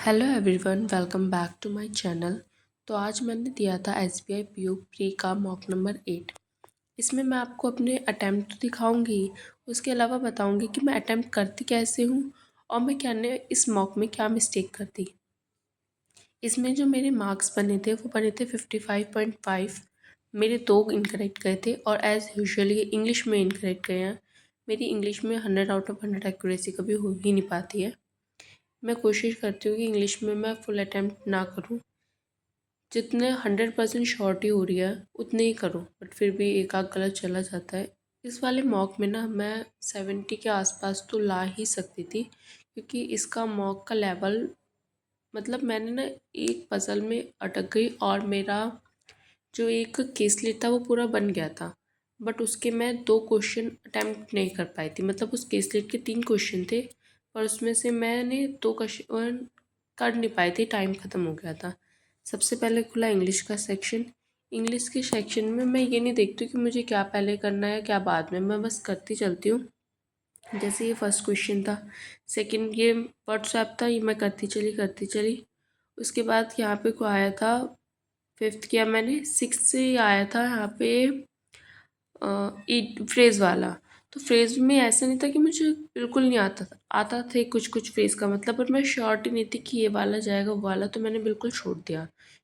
Hello everyone, welcome back to my channel. तो आज मैंने दिया था SBI PO प्री का मॉक नंबर 8। इसमें मैं आपको अपने अटैम्प्ट तो दिखाऊंगी, उसके अलावा बताऊंगी कि मैं अटैम्प्ट करती कैसे हूँ और मैं क्या ने इस मॉक में क्या मिस्टेक करती। इसमें जो मेरे मार्क्स बने थे वो बने थे 55.5। मेरे दो इनकरेक्ट गए थे और एज़ यूजुअली इंग्लिश में इनकरेक्ट गए हैं। मेरी इंग्लिश में 100/100 एक्यूरेसी कभी हो ही नहीं पाती है। मैं कोशिश करती हूँ कि इंग्लिश में मैं फुल अटैम्प्ट ना करूँ, जितने 100% श्योरिटी हो रही है उतने ही करो, बट फिर भी एक आध गलत चला जाता है। इस वाले मॉक में ना मैं 70 के आसपास तो ला ही सकती थी, क्योंकि इसका मॉक का लेवल मतलब मैंने ना एक पज़ल में अटक गई और मेरा जो एक केसलेट था वो पूरा बन गया था, बट उसके मैं 2 क्वेश्चन अटेम्प्ट नहीं कर पाई थी। मतलब उस केसलेट के 3 क्वेश्चन थे, पर उसमें से मैंने 2 क्वेश्चन कर नहीं पाई थी, टाइम ख़त्म हो गया था। सबसे पहले खुला इंग्लिश का सेक्शन। इंग्लिश के सेक्शन में मैं ये नहीं देखती हूँ कि मुझे क्या पहले करना है क्या बाद में, मैं बस करती चलती हूँ। जैसे ये फर्स्ट क्वेश्चन था, सेकंड ये व्हाट्सएप था, ये मैं करती चली। उसके बाद यहाँ पे को आया था, फिफ्थ किया मैंने, सिक्स्थ से आया था यहाँ पे फ्रेज़ वाला। तो फ्रेज़ में ऐसा नहीं था कि मुझे बिल्कुल नहीं आता था, आता थे कुछ कुछ फ्रेज़ का मतलब, पर मैं श्योरिटी नहीं थी कि ये वाला जाएगा वो वाला, तो मैंने बिल्कुल छोड़ दिया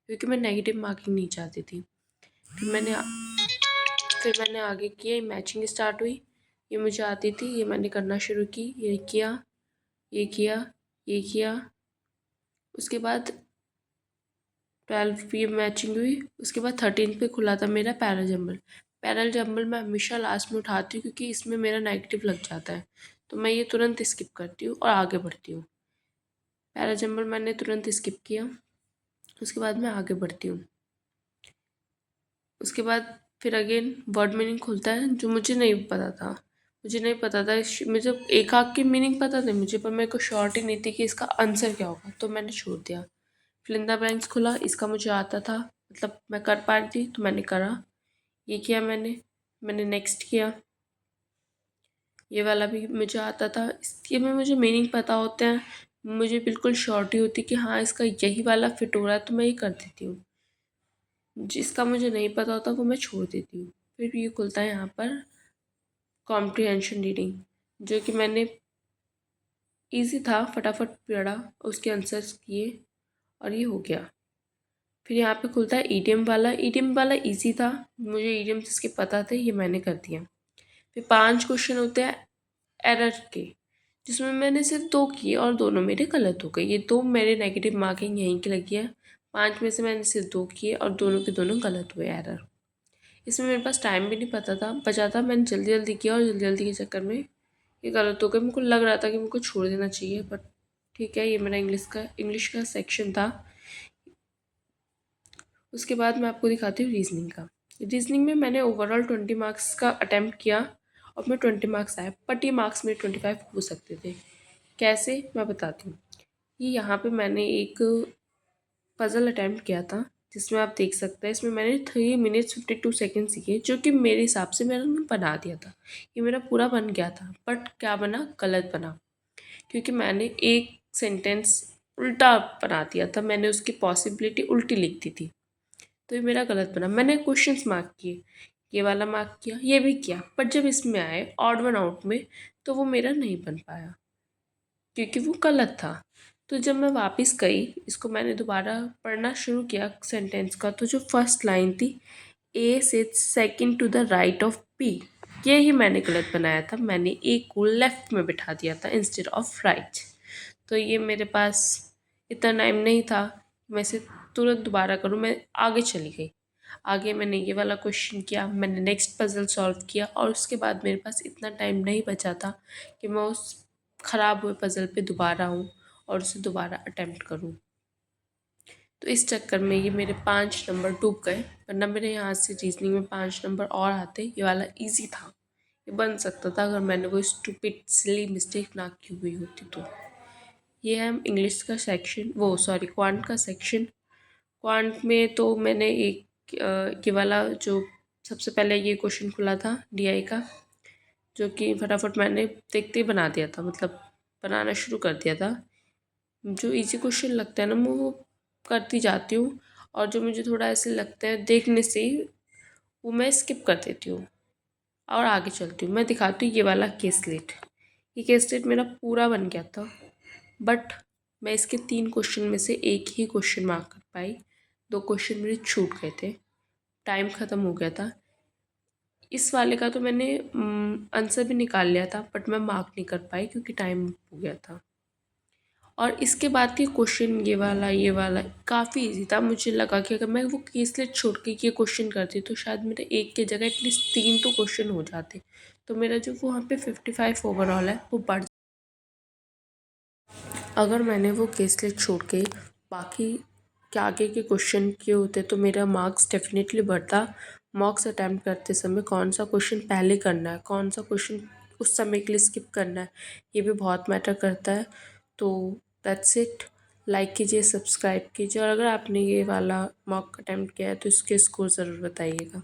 क्योंकि मैं नेगेटिव मार्किंग नहीं चाहती थी। फिर मैंने आगे किया, मैचिंग स्टार्ट हुई। ये मुझे आती थी, ये मैंने करना शुरू की, ये किया, ये किया, ये किया। उसके बाद 12 पे मैचिंग हुई। उसके बाद 13 पे खुला था मेरा पैराजम्बल। पैराजम्बल मैं हमेशा लास्ट में उठाती हूँ क्योंकि इसमें मेरा नेगेटिव लग जाता है, तो मैं ये तुरंत स्किप करती हूँ और आगे बढ़ती हूँ। पैराजम्बल मैंने तुरंत स्किप किया। उसके बाद मैं आगे बढ़ती हूँ। उसके बाद फिर अगेन वर्ड मीनिंग खुलता है, जो मुझे नहीं पता था। मुझे एक आध के मीनिंग पता थे मुझे, पर मेरे को श्योरिटी नहीं थी कि इसका आंसर क्या होगा, तो मैंने छोड़ दिया। फिल इन द ब्लैंक्स खुला, इसका मुझे आता था, मतलब मैं कर पा रही थी तो मैंने करा। ये किया मैंने नेक्स्ट किया। ये वाला भी मुझे आता था, इसके में मुझे मीनिंग पता होते हैं, मुझे बिल्कुल श्योरिटी होती कि हाँ इसका यही वाला फिट हो रहा है, तो मैं ये कर देती हूँ। जिसका मुझे नहीं पता होता वो मैं छोड़ देती हूँ। फिर ये खुलता है यहाँ पर कॉम्प्रिहेंशन रीडिंग, जो कि मैंने ईजी था, फटाफट पढ़ा, उसके आंसर्स किए और ये हो गया। फिर यहाँ पे खुलता है ईडियम वाला ईजी था, मुझे ईडियम जिसके पता थे ये मैंने कर दिया। फिर 5 क्वेश्चन होते हैं एरर के, जिसमें मैंने सिर्फ 2 किए और दोनों मेरे गलत हो गए। ये 2 मेरे नेगेटिव मार्किंग यहीं की लगी है। 5 में से मैंने सिर्फ 2 किए और दोनों के दोनों गलत हुए एरर। इसमें मेरे पास टाइम भी नहीं पता था बचा था, मैंने जल्दी जल्दी किया और जल्दी जल्दी के चक्कर में ये गलत हो गया। मेरे को लग रहा था कि मेरे को छोड़ देना चाहिए, बट ठीक है, ये मेरा इंग्लिश का सेक्शन था। उसके बाद मैं आपको दिखाती हूँ रीजनिंग का। रीजनिंग में मैंने ओवरऑल 20 मार्क्स का अटैम्प्ट किया और मैं 20 मार्क्स आए, बट ये मार्क्स मेरे 25 हो सकते थे। कैसे, मैं बताती हूँ। ये यहाँ पे मैंने एक पज़ल अटैम्प्ट किया था, जिसमें आप देख सकते हैं इसमें मैंने 3 मिनट्स 52 सेकेंड किए, जो कि मेरे हिसाब से मैंने बना दिया था। ये मेरा पूरा बन गया था, बट क्या बना, गलत बना, क्योंकि मैंने एक सेंटेंस उल्टा बना दिया था, मैंने उसकी पॉसिबिलिटी उल्टी लिख दी थी, तो ये मेरा गलत बना। मैंने क्वेश्चंस मार्क किए, ये वाला मार्क किया, ये भी किया, बट जब इसमें आए ऑड वन आउट में तो वो मेरा नहीं बन पाया क्योंकि वो गलत था। तो जब मैं वापस गई, इसको मैंने दोबारा पढ़ना शुरू किया सेंटेंस का, तो जो फर्स्ट लाइन थी, A sits second to the right of P, ये ही मैंने गलत बनाया था। मैंने ए को लेफ्ट में बिठा दिया था इंस्टेड ऑफ राइट। तो ये मेरे पास इतना टाइम नहीं था मैं इसे तुरंत दोबारा करूँ, मैं आगे चली गई। आगे मैंने ये वाला क्वेश्चन किया, मैंने नेक्स्ट पजल सॉल्व किया और उसके बाद मेरे पास इतना टाइम नहीं बचा था कि मैं उस ख़राब हुए पज़ल पे दोबारा आऊँ और उसे दोबारा अटेम्प्ट करूँ। तो इस चक्कर में ये मेरे 5 नंबर डूब गए, वरना मेरे यहाँ से रीजनिंग में 5 नंबर और आते। ये वाला इजी था, ये बन सकता था अगर मैंने वो स्टूपिड सिली मिस्टेक ना की हुई होती तो। ये है इंग्लिश का सेक्शन, वो सॉरी क्वांट का सेक्शन। क्वांट में तो मैंने ये वाला जो सबसे पहले ये क्वेश्चन खुला था DI का, जो कि फटाफट मैंने देखते ही बना दिया था, मतलब बनाना शुरू कर दिया था। जो इजी क्वेश्चन लगता है ना मैं वो करती जाती हूँ, और जो मुझे थोड़ा ऐसे लगता है देखने से ही वो मैं स्किप कर देती हूँ और आगे चलती हूँ। मैं दिखाती हूँ ये वाला केसलेट। ये केसलेट मेरा पूरा बन गया था, बट मैं इसके 3 क्वेश्चन में से एक ही क्वेश्चन मार्क कर पाई। 2 क्वेश्चन मेरे छूट गए थे, टाइम ख़त्म हो गया था। इस वाले का तो मैंने आंसर भी निकाल लिया था, बट मैं मार्क नहीं कर पाई क्योंकि टाइम हो गया था। और इसके बाद के क्वेश्चन ये वाला काफ़ी इजी था। मुझे लगा कि अगर मैं वो केसलेट छोड़ के ये क्वेश्चन करती तो शायद मेरे एक के जगह एटलीस्ट 3 तो क्वेश्चन हो जाते, तो मेरा जो वहाँ पे 55 ओवरऑल है वो बढ़। अगर मैंने वो केसलेट छोड़ के बाकी के आगे के क्वेश्चन किए होते तो मेरा मार्क्स डेफिनेटली बढ़ता। मॉक्स अटैम्प्ट करते समय कौन सा क्वेश्चन पहले करना है, कौन सा क्वेश्चन उस समय के लिए स्किप करना है, ये भी बहुत मैटर करता है। तो दैट्स इट। लाइक कीजिए, सब्सक्राइब कीजिए, और अगर आपने ये वाला मॉक अटैम्प्ट किया है तो इसके स्कोर ज़रूर बताइएगा।